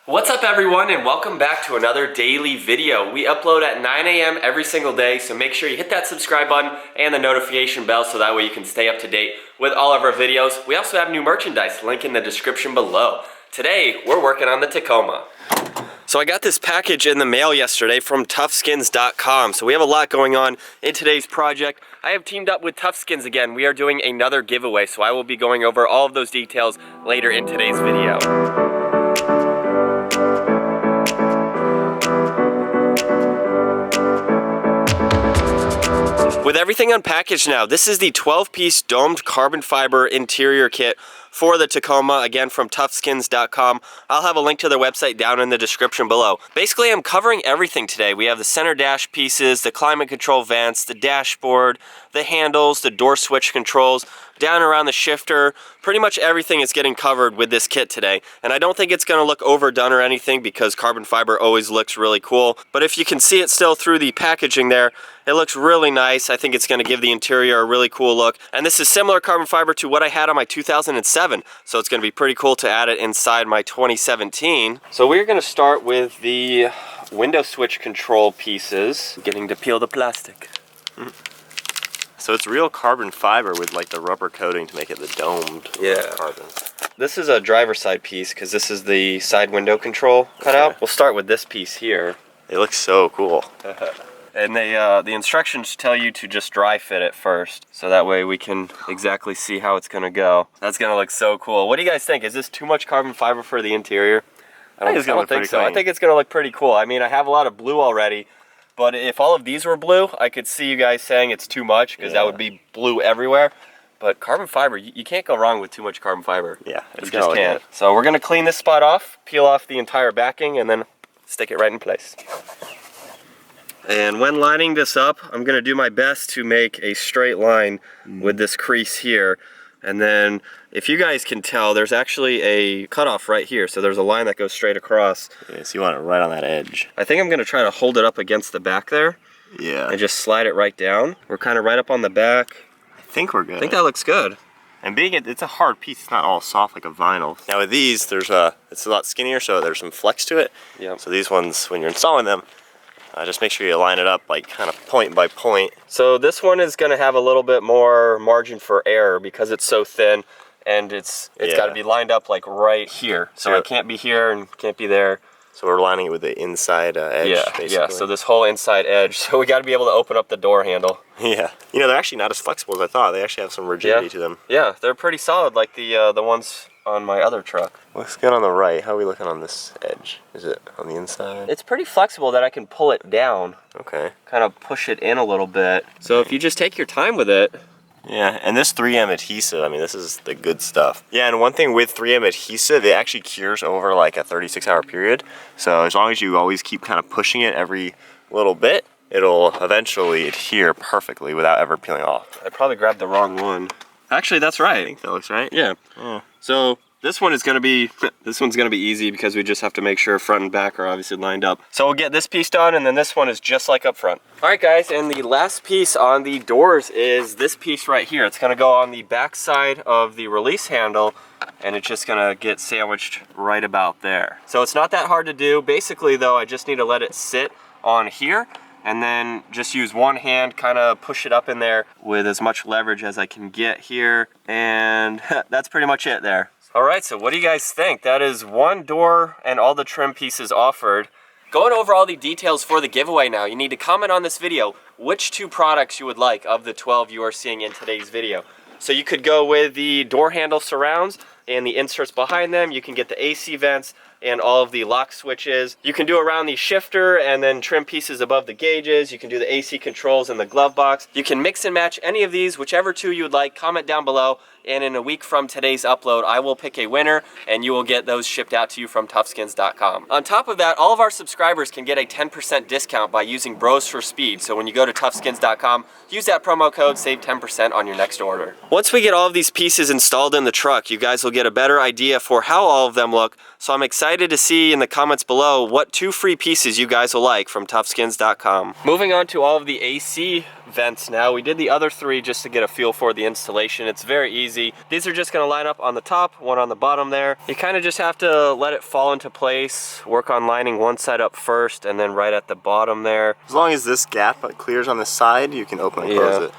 What's up everyone, and welcome back to another daily video. We upload at 9 a.m. every single day, so make sure you hit that subscribe button and the notification bell so that way you can stay up to date with all of our videos. We also have new merchandise, link in the description below. Today, we're working on the Tacoma. So I got this package in the mail yesterday from tufskinz.com. So we have a lot going on in today's project. I have teamed up with Tufskinz again. We are doing another giveaway, so I will be going over all of those details later in today's video. With everything unpackaged now, this is the 12-piece domed carbon fiber interior kit for the Tacoma, again from tufskinz.com. I'll have a link to their website down in the description below. Basically, I'm covering everything today. We have the center dash pieces, the climate control vents, the dashboard, the handles, the door switch controls, down around the shifter. Pretty much everything is getting covered with this kit today. And I don't think it's gonna look overdone or anything because carbon fiber always looks really cool. But if you can see it still through the packaging there, it looks really nice. I think it's gonna give the interior a really cool look. And this is similar carbon fiber to what I had on my 2007. So it's gonna be pretty cool to add it inside my 2017. So we're gonna start with the window switch control pieces. Getting to peel the plastic. So it's real carbon fiber with like the rubber coating to make it the domed carbon. This is a driver's side piece because this is the side window control cutout. We'll start with this piece here. It looks so cool. And the instructions tell you to just dry fit it first, so that way we can exactly see how it's gonna go. That's gonna look so cool. What do you guys think? Is this too much carbon fiber for the interior? I don't think so. I think it's gonna look pretty cool. I mean, I have a lot of blue already, but if all of these were blue, I could see you guys saying it's too much because that would be blue everywhere. But carbon fiber, you can't go wrong with too much carbon fiber. Yeah, you just can't. So we're gonna clean this spot off, peel off the entire backing, and then stick it right in place. And when lining this up, I'm gonna do my best to make a straight line with this crease here. And then, if you guys can tell, there's actually a cutoff right here. So there's a line that goes straight across. Yeah, so you want it right on that edge. I think I'm gonna try to hold it up against the back there. Yeah. And just slide it right down. We're kind of right up on the back. I think we're good. I think that looks good. And being it's a hard piece, it's not all soft like a vinyl. Now with these, it's a lot skinnier, so there's some flex to it. Yeah. So these ones, when you're installing them, just make sure you line it up like kind of point by point. So this one is going to have a little bit more margin for error because it's so thin, and it's got to be lined up like right here. So it can't be here and can't be there. So we're lining it with the inside edge, basically. Yeah, so this whole inside edge. So we got to be able to open up the door handle. Yeah. You know, they're actually not as flexible as I thought. They actually have some rigidity to them. Yeah, they're pretty solid like the ones on my other truck. Looks good on the right. How are we looking on this edge? Is it on the inside? It's pretty flexible that I can pull it down. Okay. Kind of push it in a little bit. So if you just take your time with it. Yeah, and this 3M adhesive, I mean, this is the good stuff. Yeah, and one thing with 3M adhesive, it actually cures over like a 36-hour period. So as long as you always keep kind of pushing it every little bit, it'll eventually adhere perfectly without ever peeling off. I probably grabbed the wrong one. Actually, that's right. I think that looks right. Yeah. So this one's gonna be easy because we just have to make sure front and back are obviously lined up. So we'll get this piece done, and then this one is just like up front. All right, guys, and the last piece on the doors is this piece right here. It's gonna go on the back side of the release handle, and it's just gonna get sandwiched right about there. So it's not that hard to do. Basically, though, I just need to let it sit on here, and then just use one hand, kind of push it up in there with as much leverage as I can get here, and that's pretty much it there. All right, so what do you guys think? That is one door and all the trim pieces offered. Going over all the details for the giveaway now, you need to comment on this video which two products you would like of the 12 you are seeing in today's video. So you could go with the door handle surrounds and the inserts behind them. You can get the AC vents and all of the lock switches. You can do around the shifter and then trim pieces above the gauges. You can do the AC controls in the glove box. You can mix and match any of these, whichever two you would like. Comment down below, and in a week from today's upload, I will pick a winner and you will get those shipped out to you from tufskinz.com. On top of that, all of our subscribers can get a 10% discount by using Bros for Speed. So when you go to tufskinz.com, use that promo code, save 10% on your next order. Once we get all of these pieces installed in the truck, you guys will get a better idea for how all of them look. So I'm excited to see in the comments below what two free pieces you guys will like from tufskinz.com. Moving on to all of the AC vents now. We did the other 3 just to get a feel for the installation. It's very easy. These are just gonna line up on the top, one on the bottom there. You kind of just have to let it fall into place, work on lining one side up first, and then right at the bottom there. As long as this gap clears on the side, you can open and close it.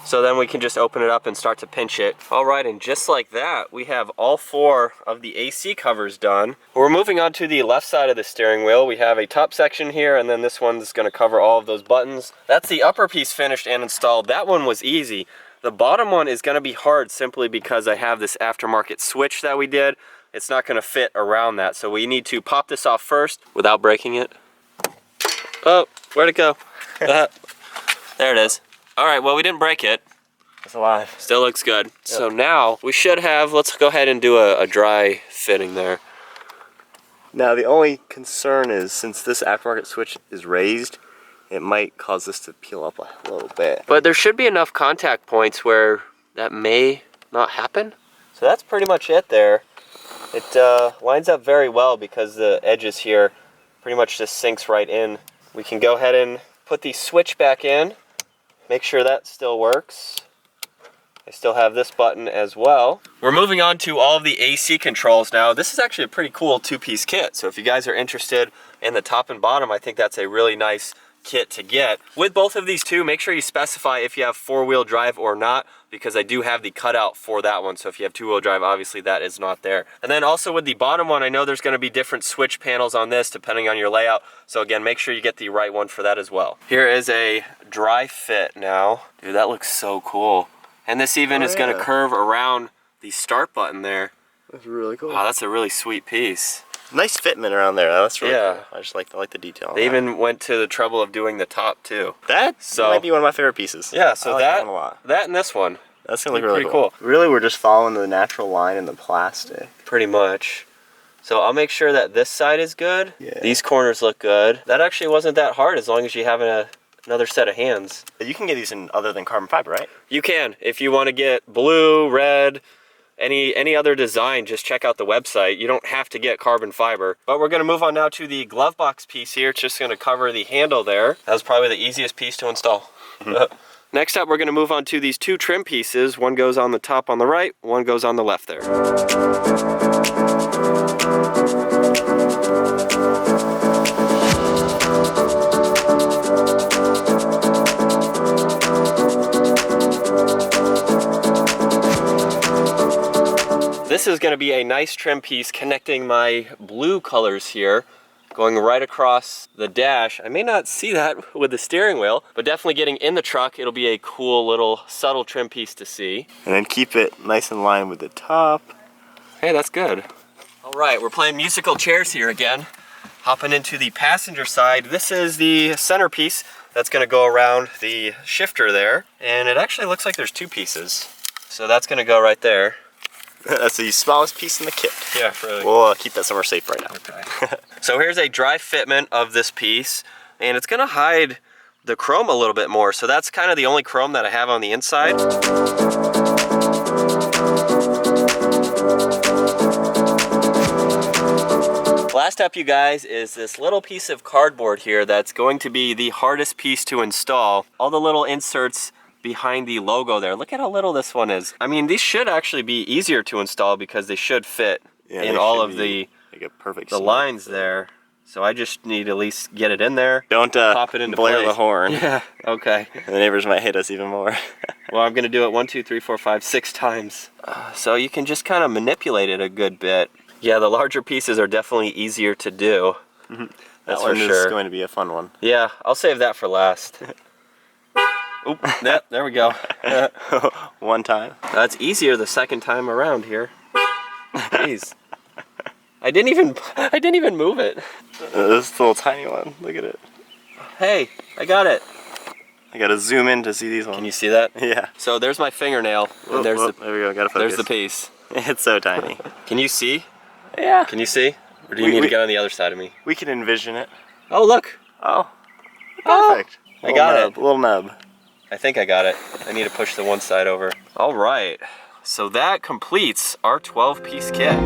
So then we can just open it up and start to pinch it. All right, and just like that, we have all 4 of the AC covers done. We're moving on to the left side of the steering wheel. We have a top section here, and then this one's gonna cover all of those buttons. That's the upper piece finished and installed. That one was easy. The bottom one is gonna be hard simply because I have this aftermarket switch that we did. It's not gonna fit around that, so we need to pop this off first without breaking it. Oh, where'd it go? There it is. All right, well, we didn't break it. It's alive. Still looks good. Yep. So now we should have, let's go ahead and do a dry fitting there. Now the only concern is since this aftermarket switch is raised, it might cause this to peel up a little bit. But there should be enough contact points where that may not happen. So that's pretty much it there. It lines up very well because the edges here pretty much just sinks right in. We can go ahead and put the switch back in. Make sure that still works. I still have this button as well. We're moving on to all of the AC controls now. This is actually a pretty cool 2-piece kit. So if you guys are interested in the top and bottom, I think that's a really nice kit to get. With both of these two, make sure you specify if you have 4-wheel drive or not, because I do have the cutout for that one. So if you have 2-wheel drive, obviously that is not there. And then also with the bottom one, I know there's gonna be different switch panels on this depending on your layout. So again, make sure you get the right one for that as well. Here is a dry fit now. Dude, that looks so cool. And this even is gonna curve around the start button there. That's really cool. Wow, that's a really sweet piece. Nice fitment around there. That's really cool. I just like the detail. They even went to the trouble of doing the top too. That might be one of my favorite pieces. Yeah, so I like that one a lot. That and this one. That's gonna look really cool. Really, we're just following the natural line in the plastic. Pretty much. So I'll make sure that this side is good. Yeah. These corners look good. That actually wasn't that hard as long as you have another set of hands. You can get these in other than carbon fiber, right? You can. If you want to get blue, red, any other design, just check out the website. You don't have to get carbon fiber. But we're going to move on now to the glove box piece here. It's just going to cover the handle there. That was probably the easiest piece to install. Next up, we're going to move on to these 2 trim pieces. One goes on the top on the right, one goes on the left there. This is going to be a nice trim piece connecting my blue colors here, going right across the dash. I may not see that with the steering wheel, but definitely getting in the truck, it'll be a cool little subtle trim piece to see. And then keep it nice in line with the top. Hey, that's good. All right, we're playing musical chairs here again. Hopping into the passenger side. This is the centerpiece that's going to go around the shifter there. And it actually looks like there's 2 pieces. So that's going to go right there. That's the smallest piece in the kit. Yeah, really. We'll keep that somewhere safe right now. Okay. So here's a dry fitment of this piece, and it's gonna hide the chrome a little bit more. So that's kind of the only chrome that I have on the inside. Last up, you guys, is this little piece of cardboard here that's going to be the hardest piece to install. All the little inserts behind the logo there. Look at how little this one is. I mean, these should actually be easier to install because they should fit in all of the lines there. So I just need to at least get it in there. Don't pop it into blare place. the horn. Yeah, okay. The neighbors might hate us even more. Well, I'm gonna do it 1, 2, 3, 4, 5, 6 times. So you can just kind of manipulate it a good bit. Yeah, the larger pieces are definitely easier to do. That's for sure. Is going to be a fun one. Yeah, I'll save that for last. Oop, yeah, there we go. One time. That's easier the second time around here. Jeez. I didn't even move it. This little tiny one. Look at it. Hey, I got it. I gotta zoom in to see these ones. Can you see that? Yeah. So there's my fingernail, and there we go. Gotta focus. There's the piece. It's so tiny. Can you see? Yeah. Can you see? Or do you need to get on the other side of me? We can envision it. Oh, look. Oh. Perfect. I got it. Little nub. I think I got it. I need to push the one side over. All right. So that completes our 12-piece kit.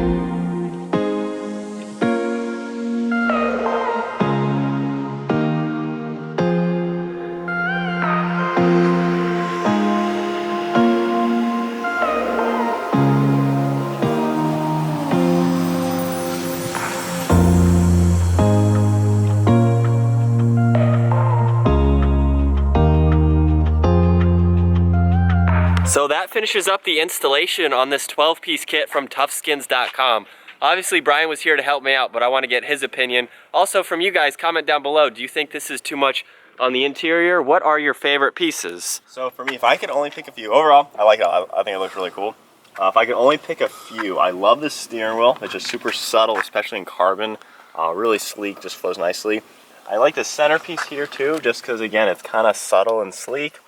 So that finishes up the installation on this 12-piece kit from tufskinz.com. Obviously, Brian was here to help me out, but I want to get his opinion. Also, from you guys, comment down below. Do you think this is too much on the interior? What are your favorite pieces? So for me, if I could only pick a few, overall, I like it. I think it looks really cool. If I could only pick a few, I love this steering wheel. It's just super subtle, especially in carbon. Really sleek, just flows nicely. I like the centerpiece here too, just because again, it's kind of subtle and sleek.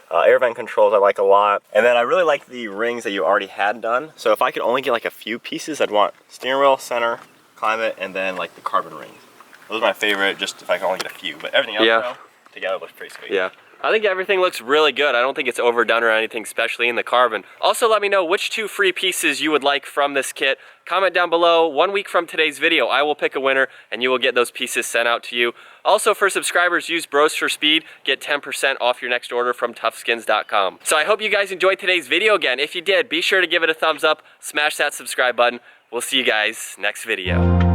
Air vent controls I like a lot. And then I really like the rings that you already had done. So if I could only get like a few pieces, I'd want steering wheel, center, climate, and then like the carbon rings. Those are my favorite, just if I can only get a few. But everything else now, together looks pretty sweet. Yeah. I think everything looks really good. I don't think it's overdone or anything, especially in the carbon. Also, let me know which 2 free pieces you would like from this kit. Comment down below. 1 week from today's video, I will pick a winner and you will get those pieces sent out to you. Also, for subscribers, use Bros for Speed. Get 10% off your next order from tufskinz.com. So I hope you guys enjoyed today's video. Again, if you did, be sure to give it a thumbs up, smash that subscribe button. We'll see you guys next video.